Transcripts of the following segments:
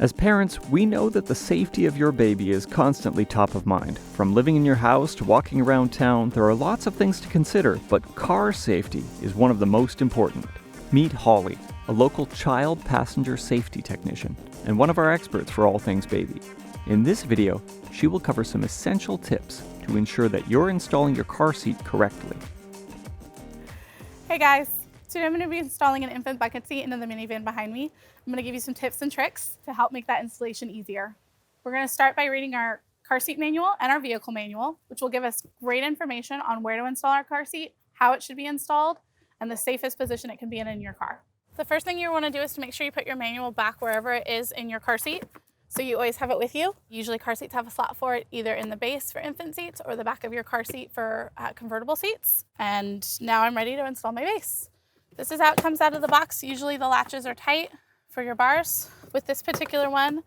As parents, we know that the safety of your baby is constantly top of mind. From living in your house to walking around town, there are lots of things to consider, but car safety is one of the most important. Meet Holly, a local child passenger safety technician, and one of our experts for all things baby. In this video, she will cover some essential tips to ensure that you're installing your car seat correctly. Hey guys, today I'm going to be installing an infant bucket seat into the minivan behind me. I'm going to give you some tips and tricks to help make that installation easier. We're going to start by reading our car seat manual and our vehicle manual, which will give us great information on where to install our car seat, how it should be installed, and the safest position it can be in your car. The first thing you want to do is to make sure you put your manual back wherever it is in your car seat, so you always have it with you. Usually car seats have a slot for it, either in the base for infant seats or the back of your car seat for convertible seats. And now I'm ready to install my base. This is how it comes out of the box. Usually the latches are tight for your bars. With this particular one,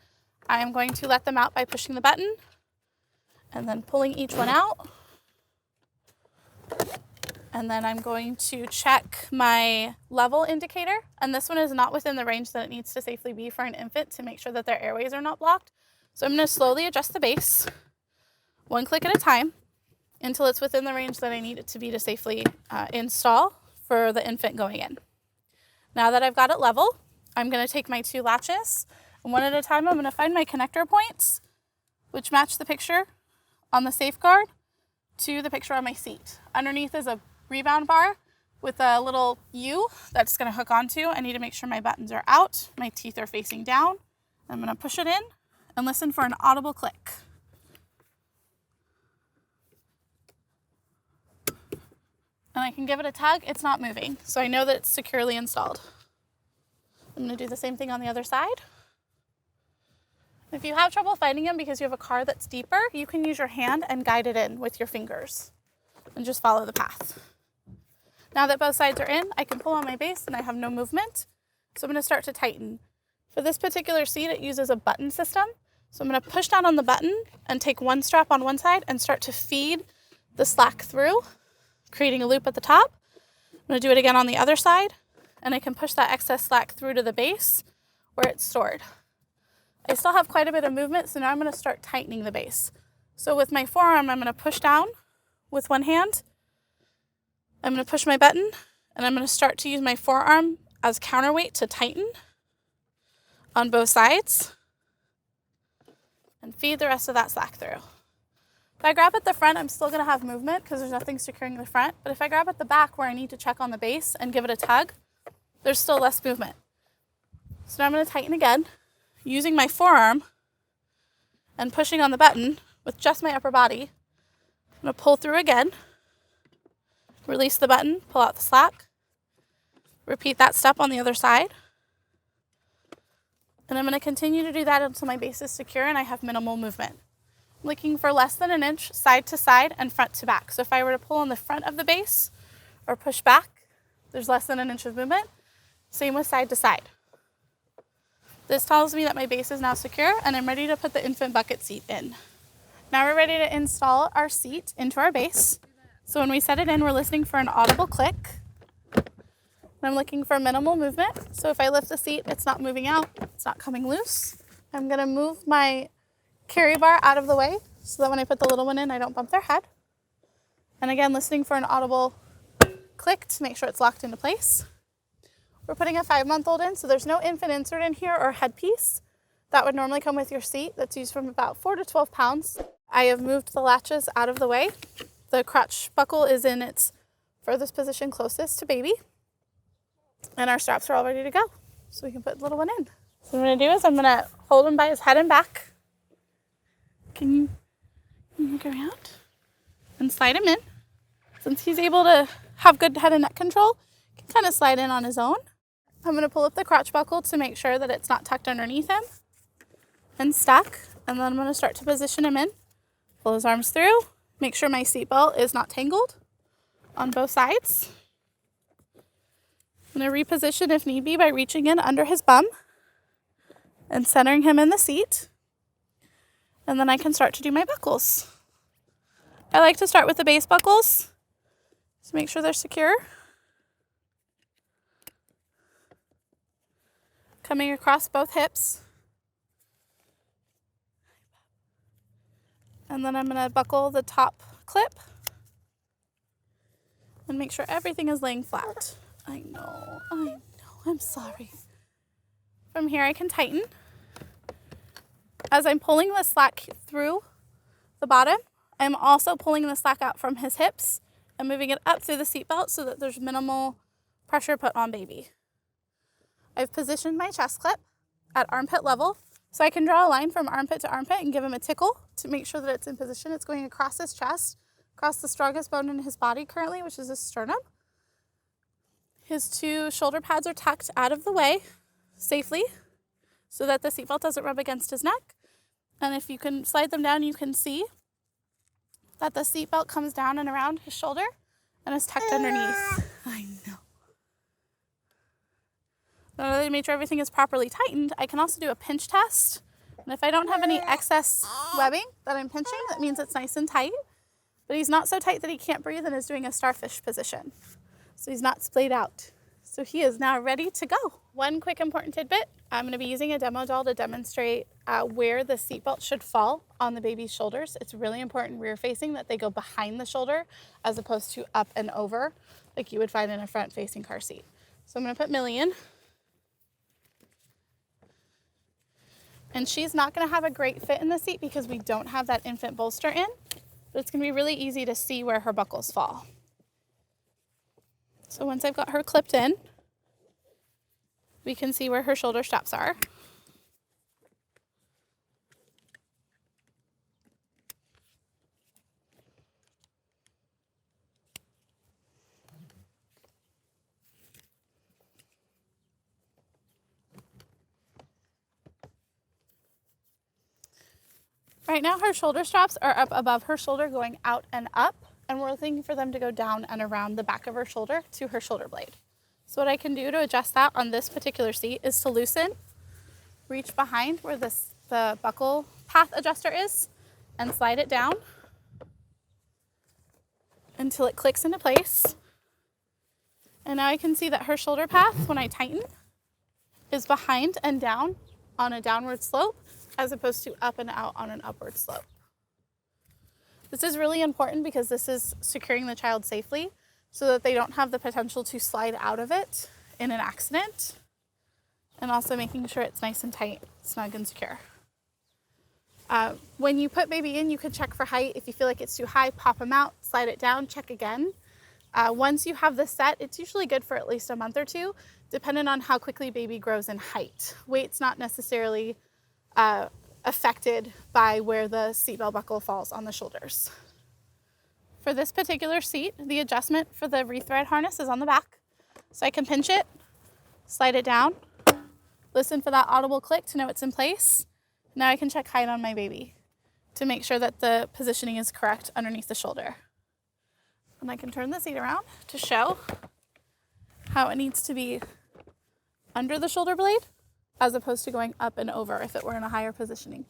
I am going to let them out by pushing the button and then pulling each one out. And then I'm going to check my level indicator. And this one is not within the range that it needs to safely be for an infant to make sure that their airways are not blocked. So I'm going to slowly adjust the base, one click at a time, until it's within the range that I need it to be to safely install for the infant going in. Now that I've got it level, I'm going to take my two latches, and one at a time I'm going to find my connector points, which match the picture on the safeguard to the picture on my seat. Underneath is a rebound bar with a little U that's going to hook onto. I need to make sure my buttons are out, my teeth are facing down. I'm going to push it in and listen for an audible click. And I can give it a tug, it's not moving, so I know that it's securely installed. I'm going to do the same thing on the other side. If you have trouble finding them because you have a car that's deeper, you can use your hand and guide it in with your fingers and just follow the path. Now that both sides are in, I can pull on my base and I have no movement, so I'm going to start to tighten. For this particular seat, it uses a button system, so I'm going to push down on the button and take one strap on one side and start to feed the slack through, creating a loop at the top. I'm going to do it again on the other side, and I can push that excess slack through to the base where it's stored. I still have quite a bit of movement, so now I'm going to start tightening the base. So with my forearm, I'm going to push down with one hand. I'm going to push my button, and I'm going to start to use my forearm as counterweight to tighten on both sides and feed the rest of that slack through. If I grab at the front, I'm still going to have movement because there's nothing securing the front. But if I grab at the back where I need to check on the base and give it a tug, there's still less movement. So now I'm going to tighten again, using my forearm and pushing on the button with just my upper body. I'm going to pull through again, release the button, pull out the slack, repeat that step on the other side. And I'm going to continue to do that until my base is secure and I have minimal movement. Looking for less than an inch side to side and front to back. So if I were to pull on the front of the base or push back, there's less than an inch of movement. Same with side to side. This tells me that my base is now secure and I'm ready to put the infant bucket seat in. Now we're ready to install our seat into our base. So when we set it in, we're listening for an audible click. I'm looking for minimal movement. So if I lift the seat, it's not moving out, it's not coming loose. I'm going to move my carry bar out of the way so that when I put the little one in, I don't bump their head. And again, listening for an audible click to make sure it's locked into place. We're putting a 5-month-old in, so there's no infant insert in here or headpiece. That would normally come with your seat. That's used from about 4 to 12 pounds. I have moved the latches out of the way. The crotch buckle is in its furthest position closest to baby. And our straps are all ready to go. So we can put the little one in. So what I'm going to do is I'm going to hold him by his head and back. Can you look around and slide him in? Since he's able to have good head and neck control, he can kind of slide in on his own. I'm going to pull up the crotch buckle to make sure that it's not tucked underneath him and stuck. And then I'm going to start to position him in. Pull his arms through. Make sure my seatbelt is not tangled on both sides. I'm going to reposition if need be by reaching in under his bum and centering him in the seat. And then I can start to do my buckles. I like to start with the base buckles to make sure they're secure. Coming across both hips. And then I'm going to buckle the top clip and make sure everything is laying flat. I know, I'm sorry. From here I can tighten. As I'm pulling the slack through the bottom, I'm also pulling the slack out from his hips and moving it up through the seatbelt so that there's minimal pressure put on baby. I've positioned my chest clip at armpit level, so I can draw a line from armpit to armpit and give him a tickle to make sure that it's in position. It's going across his chest, across the strongest bone in his body currently, which is his sternum. His 2 shoulder pads are tucked out of the way safely so that the seatbelt doesn't rub against his neck. And if you can slide them down, you can see that the seatbelt comes down and around his shoulder and is tucked underneath. I know. Now that I made sure everything is properly tightened, I can also do a pinch test. And if I don't have any excess webbing that I'm pinching, that means it's nice and tight. But he's not so tight that he can't breathe and is doing a starfish position. So he's not splayed out. So he is now ready to go. One quick important tidbit, I'm going to be using a demo doll to demonstrate where the seatbelt should fall on the baby's shoulders. It's really important rear facing that they go behind the shoulder as opposed to up and over like you would find in a front facing car seat. So I'm going to put Millie in. And she's not going to have a great fit in the seat because we don't have that infant bolster in, but it's going to be really easy to see where her buckles fall. So once I've got her clipped in, we can see where her shoulder straps are. Right now her shoulder straps are up above her shoulder going out and up, and we're looking for them to go down and around the back of her shoulder to her shoulder blade. So what I can do to adjust that on this particular seat is to loosen, reach behind where the buckle path adjuster is, and slide it down until it clicks into place. And now I can see that her shoulder path, when I tighten, is behind and down on a downward slope as opposed to up and out on an upward slope. This is really important because this is securing the child safely so that they don't have the potential to slide out of it in an accident, and also making sure it's nice and tight, snug and secure. When you put baby in, you can check for height. If you feel like it's too high, pop them out, slide it down, check again. Once you have this set, it's usually good for at least a month or two, depending on how quickly baby grows in height. Weight's not necessarily affected by where the seatbelt buckle falls on the shoulders. For this particular seat, the adjustment for the rethread harness is on the back. So I can pinch it, slide it down, listen for that audible click to know it's in place. Now I can check height on my baby to make sure that the positioning is correct underneath the shoulder. And I can turn the seat around to show how it needs to be under the shoulder blade as opposed to going up and over if it were in a higher positioning.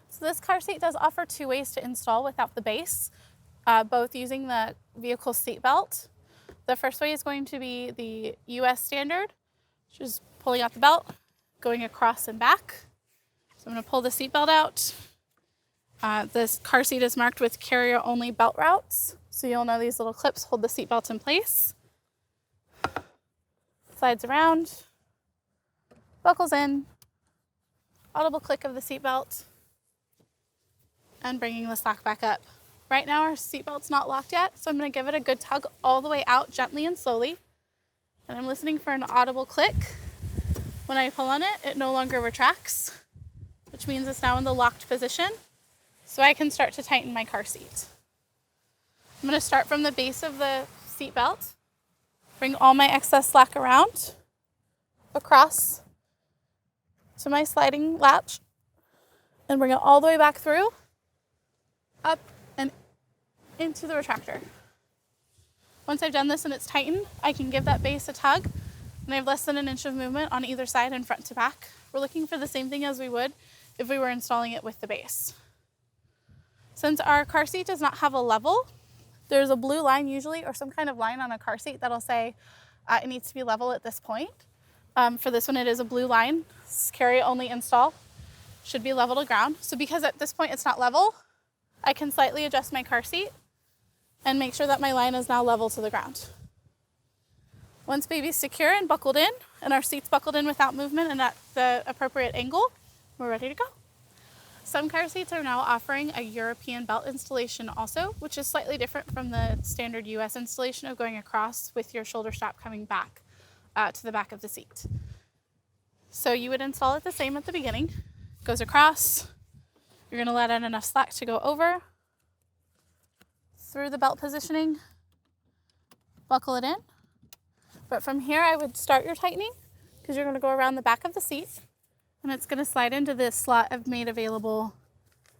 So this car seat does offer 2 ways to install without the base, both using the vehicle seat belt. The first way is going to be the US standard, which is pulling out the belt, going across and back. So I'm going to pull the seat belt out. This car seat is marked with carrier only belt routes, so you'll know these little clips hold the seat belt in place. Slides around, buckles in, audible click of the seatbelt, and bringing the slack back up. Right now our seatbelt's not locked yet, so I'm going to give it a good tug all the way out gently and slowly. And I'm listening for an audible click. When I pull on it, it no longer retracts, which means it's now in the locked position, so I can start to tighten my car seat. I'm going to start from the base of the seatbelt, bring all my excess slack around, across to my sliding latch, and bring it all the way back through, up and into the retractor. Once I've done this and it's tightened, I can give that base a tug, and I have less than an inch of movement on either side and front to back. We're looking for the same thing as we would if we were installing it with the base. Since our car seat does not have a level, there's a blue line usually, or some kind of line on a car seat that'll say it needs to be level at this point. For this one, it is a blue line. Carry only install should be level to ground. So because at this point it's not level, I can slightly adjust my car seat and make sure that my line is now level to the ground. Once baby's secure and buckled in, and our seat's buckled in without movement and at the appropriate angle, we're ready to go. Some car seats are now offering a European belt installation also, which is slightly different from the standard US installation of going across with your shoulder strap coming back to the back of the seat. So you would install it the same at the beginning. Goes across. You're going to let in enough slack to go over through the belt positioning, buckle it in. But from here, I would start your tightening because you're going to go around the back of the seat, and it's going to slide into this slot I've made available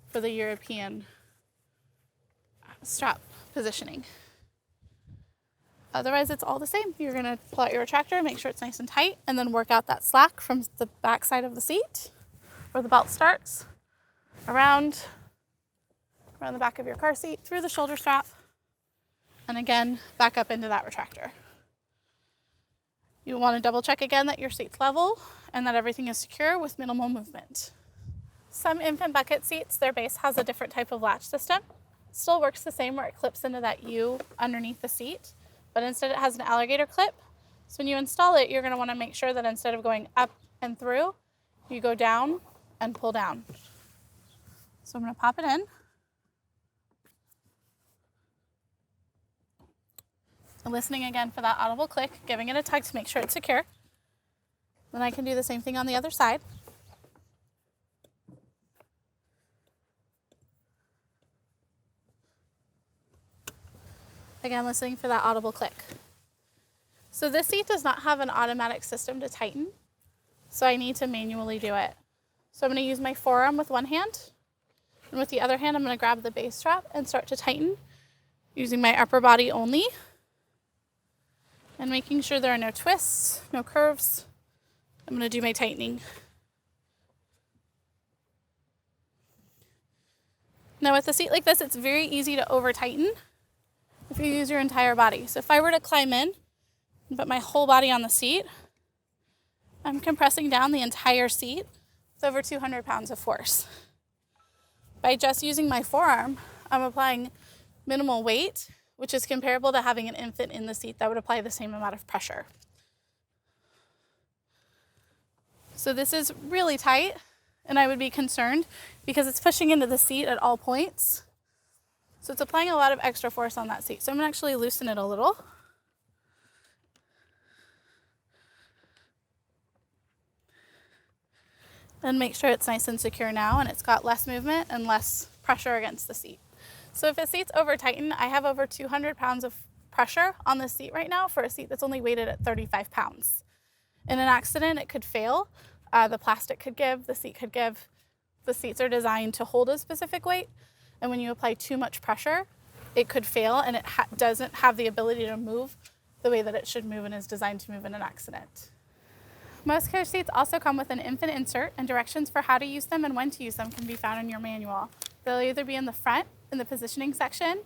for the European strap positioning. Otherwise, it's all the same. You're going to pull out your retractor, make sure it's nice and tight, and then work out that slack from the back side of the seat where the belt starts, around the back of your car seat, through the shoulder strap, and again, back up into that retractor. You want to double check again that your seat's level and that everything is secure with minimal movement. Some infant bucket seats, their base has a different type of latch system. Still works the same where it clips into that U underneath the seat, but instead it has an alligator clip. So when you install it, you're going to want to make sure that instead of going up and through, you go down and pull down. So I'm going to pop it in. Listening again for that audible click, giving it a tug to make sure it's secure. Then I can do the same thing on the other side. Again, listening for that audible click. So this seat does not have an automatic system to tighten, so I need to manually do it. So I'm going to use my forearm with one hand, and with the other hand I'm going to grab the base strap and start to tighten using my upper body only. And making sure there are no twists, no curves. I'm going to do my tightening. Now with a seat like this, it's very easy to over tighten if you use your entire body. So if I were to climb in and put my whole body on the seat, I'm compressing down the entire seat with over 200 pounds of force. By just using my forearm, I'm applying minimal weight, which is comparable to having an infant in the seat that would apply the same amount of pressure. So this is really tight, and I would be concerned because it's pushing into the seat at all points. So it's applying a lot of extra force on that seat. So I'm going to actually loosen it a little. And make sure it's nice and secure now, and it's got less movement and less pressure against the seat. So if a seat's over tightened, I have over 200 pounds of pressure on the seat right now for a seat that's only weighted at 35 pounds. In an accident, it could fail. The plastic could give, the seat could give. The seats are designed to hold a specific weight, and when you apply too much pressure, it could fail, and it doesn't have the ability to move the way that it should move and is designed to move in an accident. Most car seats also come with an infant insert, and directions for how to use them and when to use them can be found in your manual. They'll either be in the front, in the positioning section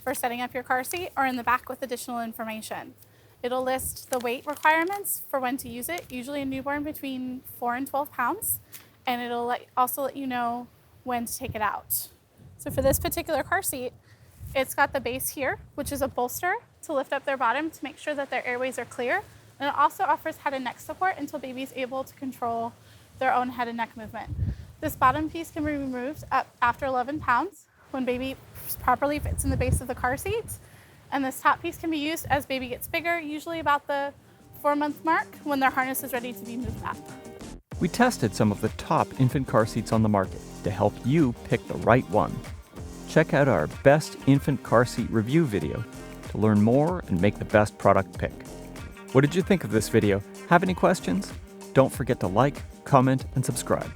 for setting up your car seat, or in the back with additional information. It'll list the weight requirements for when to use it, usually a newborn between 4 and 12 pounds, and it'll also let you know when to take it out. So for this particular car seat, it's got the base here, which is a bolster to lift up their bottom to make sure that their airways are clear, and it also offers head and neck support until baby's able to control their own head and neck movement. This bottom piece can be removed up after 11 pounds when baby properly fits in the base of the car seat. And this top piece can be used as baby gets bigger, usually about the 4-month mark when their harness is ready to be moved up. We tested some of the top infant car seats on the market to help you pick the right one. Check out our best infant car seat review video to learn more and make the best product pick. What did you think of this video? Have any questions? Don't forget to like, comment, and subscribe.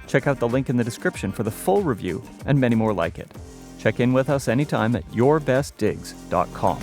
Check out the link in the description for the full review and many more like it. Check in with us anytime at yourbestdigs.com.